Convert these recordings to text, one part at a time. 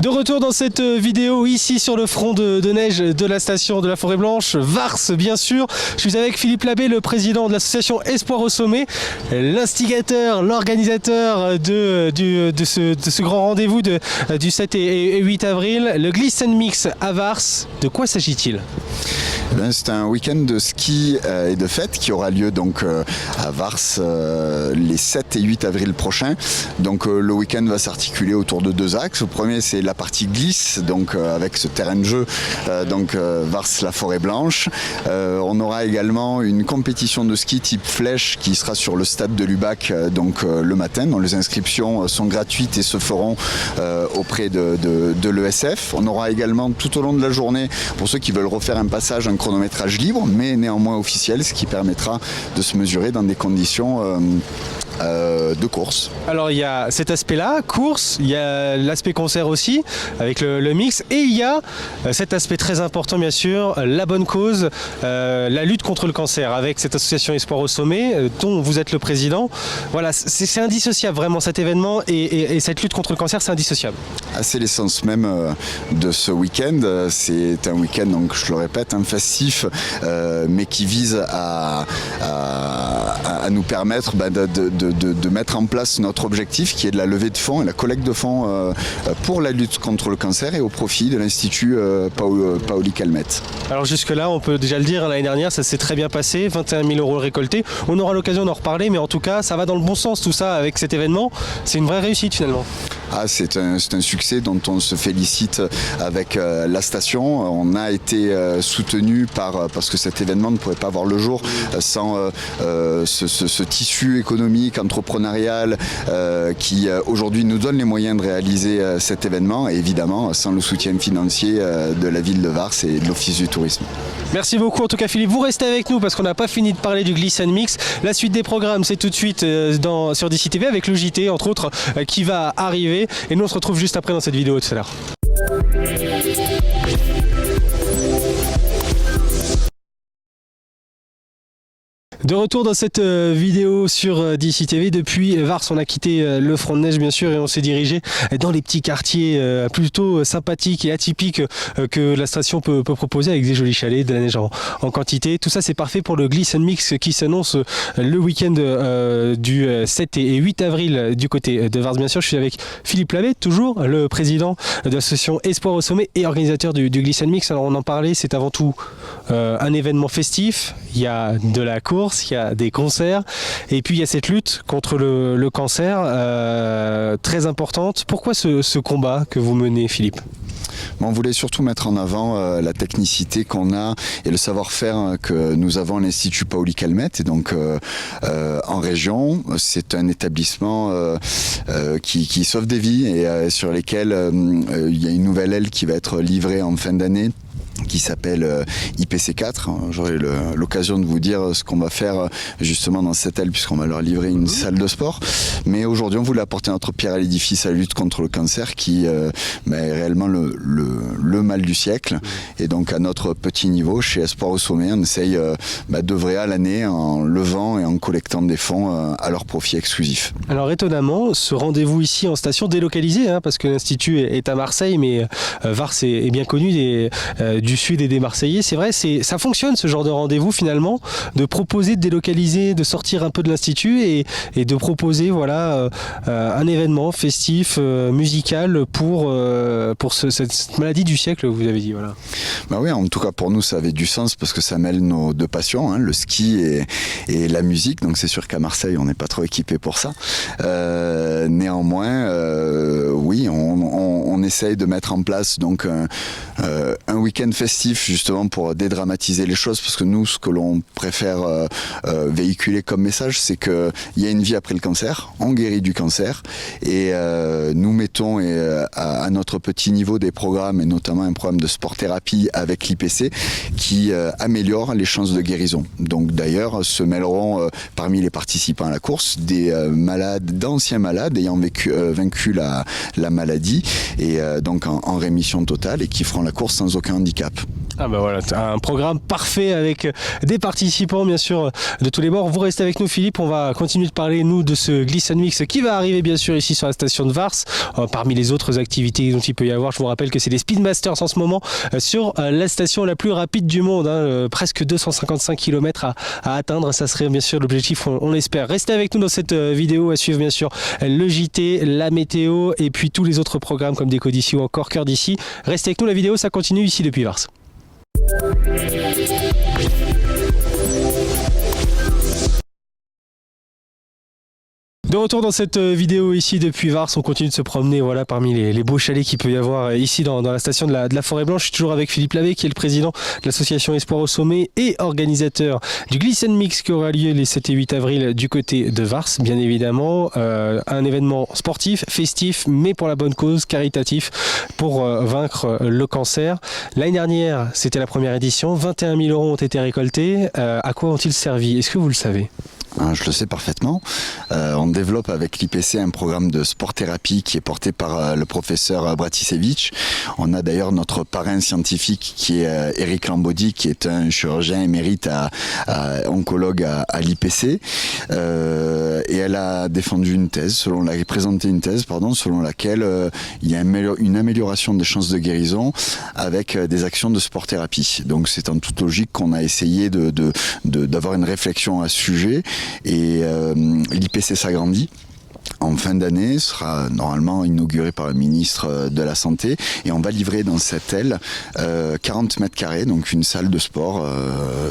De retour dans cette vidéo ici sur le front de neige de la station de la Forêt Blanche, Vars bien sûr. Je suis avec Philippe Labbé, le président de l'association Espoir au Sommet, l'instigateur, l'organisateur de ce grand rendez-vous du 7 et 8 avril, le Glisse & Mix à Vars. De quoi s'agit-il ? C'est un week-end de ski et de fête qui aura lieu donc à Vars les 7 et 8 avril prochains. Donc le week-end va s'articuler autour de deux axes. Le premier, c'est la partie glisse, donc avec ce terrain de jeu, Vars la Forêt Blanche. On aura également une compétition de ski type flèche qui sera sur le stade de Lubac le matin, dont les inscriptions sont gratuites et se feront auprès de l'ESF. On aura également tout au long de la journée, pour ceux qui veulent refaire un passage, un chronométrage libre, mais néanmoins officiel, ce qui permettra de se mesurer dans des conditions de course. Alors il y a cet aspect-là, course, il y a l'aspect concert aussi, avec le mix, et il y a cet aspect très important bien sûr, la bonne cause, la lutte contre le cancer, avec cette association Espoir au Sommet, dont vous êtes le président. Voilà, c'est indissociable vraiment cet événement et cette lutte contre le cancer, c'est indissociable. C'est l'essence même de ce week-end. C'est un week-end, donc je le répète, festif, mais qui vise à nous permettre de mettre en place notre objectif qui est de la levée de fonds et la collecte de fonds pour la lutte contre le cancer et au profit de l'Institut Paoli Calmettes. Alors jusque-là, on peut déjà le dire, l'année dernière, ça s'est très bien passé, 21 000 € récoltés. On aura l'occasion d'en reparler, mais en tout cas, ça va dans le bon sens tout ça avec cet événement. C'est une vraie réussite finalement. C'est un succès dont on se félicite avec la station. On a été soutenu parce que cet événement ne pourrait pas voir le jour sans ce tissu économique, entrepreneurial qui aujourd'hui nous donne les moyens de réaliser cet événement et évidemment sans le soutien financier de la ville de Vars et de l'Office du tourisme. Merci beaucoup en tout cas Philippe, vous restez avec nous parce qu'on n'a pas fini de parler du Glisse & Mix. La suite des programmes c'est tout de suite sur DCTV avec le JT entre autres qui va arriver et nous on se retrouve juste après dans cette vidéo tout à l'heure. De retour dans cette vidéo sur DCTV. Depuis Vars, on a quitté le front de neige bien sûr et on s'est dirigé dans les petits quartiers plutôt sympathiques et atypiques que la station peut proposer avec des jolis chalets, de la neige en quantité. Tout ça c'est parfait pour le Glisse & Mix qui s'annonce le week-end du 7 et 8 avril du côté de Vars bien sûr. Je suis avec Philippe Labbé, toujours le président de l'association Espoir au Sommet et organisateur du Glisse & Mix. Alors on en parlait, c'est avant tout un événement festif, il y a de la course, il y a des concerts et puis il y a cette lutte contre le cancer très importante. Pourquoi ce combat que vous menez Philippe ? On voulait surtout mettre en avant la technicité qu'on a et le savoir-faire que nous avons à l'Institut Paoli Calmettes et donc en région. C'est un établissement qui sauve des vies et sur lesquels il y a une nouvelle aile qui va être livrée en fin d'année, qui s'appelle IPC4. J'aurai l'occasion de vous dire ce qu'on va faire justement dans cette aile puisqu'on va leur livrer une salle de sport. Mais aujourd'hui, on voulait apporter notre pierre à l'édifice à la lutte contre le cancer qui est réellement le mal du siècle. Et donc à notre petit niveau, chez Espoir au Sommet, on essaye d'œuvrer à l'année en levant et en collectant des fonds à leur profit exclusif. Alors étonnamment, ce rendez-vous ici en station délocalisé, parce que l'Institut est à Marseille, mais Vars est bien connu du Sud et des Marseillais, c'est vrai, ça fonctionne ce genre de rendez-vous finalement, de proposer de délocaliser, de sortir un peu de l'Institut et de proposer voilà, un événement festif, musical pour cette maladie du siècle, vous avez dit. Voilà. Oui, en tout cas pour nous ça avait du sens parce que ça mêle nos deux passions, le ski et la musique, donc c'est sûr qu'à Marseille on n'est pas trop équipé pour ça. Néanmoins, oui, on essaye de mettre en place donc un week-end festif justement pour dédramatiser les choses parce que nous ce que l'on préfère véhiculer comme message c'est qu'il y a une vie après le cancer, on guérit du cancer et nous mettons à notre petit niveau des programmes et notamment un programme de sport-thérapie avec l'IPC qui améliore les chances de guérison. Donc d'ailleurs se mêleront parmi les participants à la course des d'anciens malades ayant vaincu la maladie et donc en rémission totale et qui feront la course sans aucun handicap. Ah bah voilà, un programme parfait avec des participants bien sûr de tous les bords. Vous restez avec nous Philippe, on va continuer de parler nous de ce Glisse & Mix qui va arriver bien sûr ici sur la station de Vars. Parmi les autres activités dont il peut y avoir, je vous rappelle que c'est les Speedmasters en ce moment sur la station la plus rapide du monde, presque 255 km à atteindre, ça serait bien sûr l'objectif, on l'espère. Restez avec nous dans cette vidéo à suivre bien sûr le JT, la météo et puis tous les autres programmes comme Déco d'ici ou encore Cœur d'ici. Restez avec nous, la vidéo ça continue ici depuis Vars. De retour dans cette vidéo ici depuis Vars, on continue de se promener voilà, parmi les beaux chalets qu'il peut y avoir ici dans la station de la Forêt Blanche. Je suis toujours avec Philippe Lavé qui est le président de l'association Espoir au Sommet et organisateur du Glisse & Mix qui aura lieu les 7 et 8 avril du côté de Vars. Bien évidemment, un événement sportif, festif, mais pour la bonne cause, caritatif, pour vaincre le cancer. L'année dernière, c'était la première édition, 21 000 € ont été récoltés. À quoi ont-ils servi? Est-ce que vous le savez? Je le sais parfaitement. On développe avec l'IPC un programme de sport-thérapie qui est porté par le professeur Bratisevich. On a d'ailleurs notre parrain scientifique qui est Eric Lambaudy, qui est un chirurgien émérite oncologue à l'IPC. Et elle a défendu une thèse, présenté une thèse, selon laquelle il y a une amélioration des chances de guérison avec des actions de sport-thérapie. Donc c'est en toute logique qu'on a essayé d'avoir une réflexion à ce sujet. Et l'IPC s'agrandit. En fin d'année, sera normalement inauguré par le ministre de la Santé et on va livrer dans cette aile 40 mètres carrés, donc une salle de sport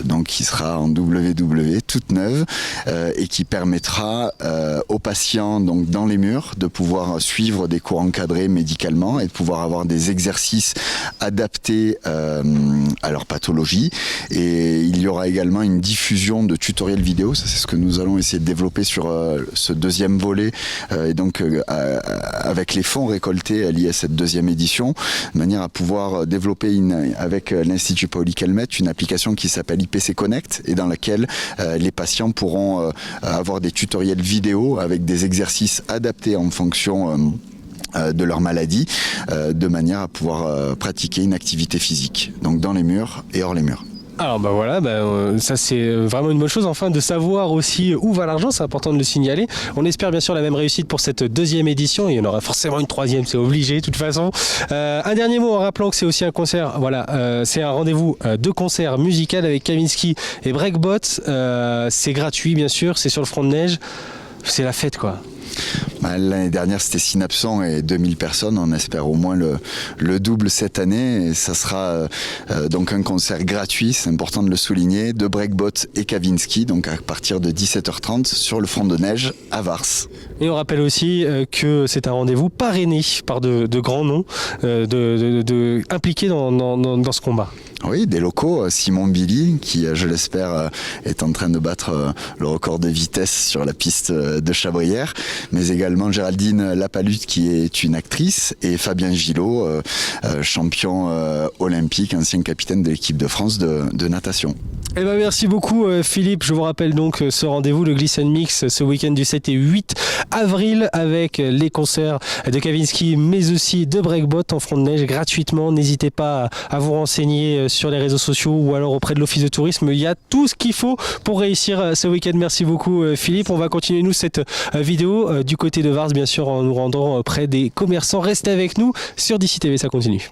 donc qui sera en WW toute neuve et qui permettra aux patients donc dans les murs de pouvoir suivre des cours encadrés médicalement et de pouvoir avoir des exercices adaptés à leur pathologie. Et il y aura également une diffusion de tutoriels vidéo, ça c'est ce que nous allons essayer de développer sur ce deuxième volet. Et donc avec les fonds récoltés liés à cette deuxième édition, de manière à pouvoir développer avec l'Institut Paoli Calmette une application qui s'appelle IPC Connect et dans laquelle les patients pourront avoir des tutoriels vidéo avec des exercices adaptés en fonction de leur maladie, de manière à pouvoir pratiquer une activité physique, donc dans les murs et hors les murs. Alors bah voilà, ça c'est vraiment une bonne chose, enfin de savoir aussi où va l'argent, c'est important de le signaler. On espère bien sûr la même réussite pour cette deuxième édition, il y en aura forcément une troisième, c'est obligé de toute façon. Un dernier mot en rappelant que c'est aussi un concert, voilà, c'est un rendez-vous de concert musical avec Kavinsky et Breakbot, c'est gratuit bien sûr, c'est sur le front de neige, c'est la fête quoi. L'année dernière c'était 6 900 et 2000 personnes, on espère au moins le double cette année et ça sera donc un concert gratuit, c'est important de le souligner, de Breakbot et Kavinsky, donc à partir de 17h30 sur le front de neige à Vars. Et on rappelle aussi que c'est un rendez-vous parrainé par de grands noms impliqués dans ce combat. Oui, des locaux, Simon Billy, qui, je l'espère, est en train de battre le record de vitesse sur la piste de Chabrières, mais également Géraldine Lapalute, qui est une actrice, et Fabien Gillot, champion olympique, ancien capitaine de l'équipe de France de natation. Eh ben merci beaucoup Philippe, je vous rappelle donc ce rendez-vous, le Glisse & Mix, ce week-end du 7 et 8 avril avec les concerts de Kavinsky mais aussi de Breakbot en front de neige gratuitement. N'hésitez pas à vous renseigner sur les réseaux sociaux ou alors auprès de l'office de tourisme, il y a tout ce qu'il faut pour réussir ce week-end. Merci beaucoup Philippe, on va continuer nous cette vidéo du côté de Vars bien sûr en nous rendant près des commerçants. Restez avec nous sur DC TV, ça continue.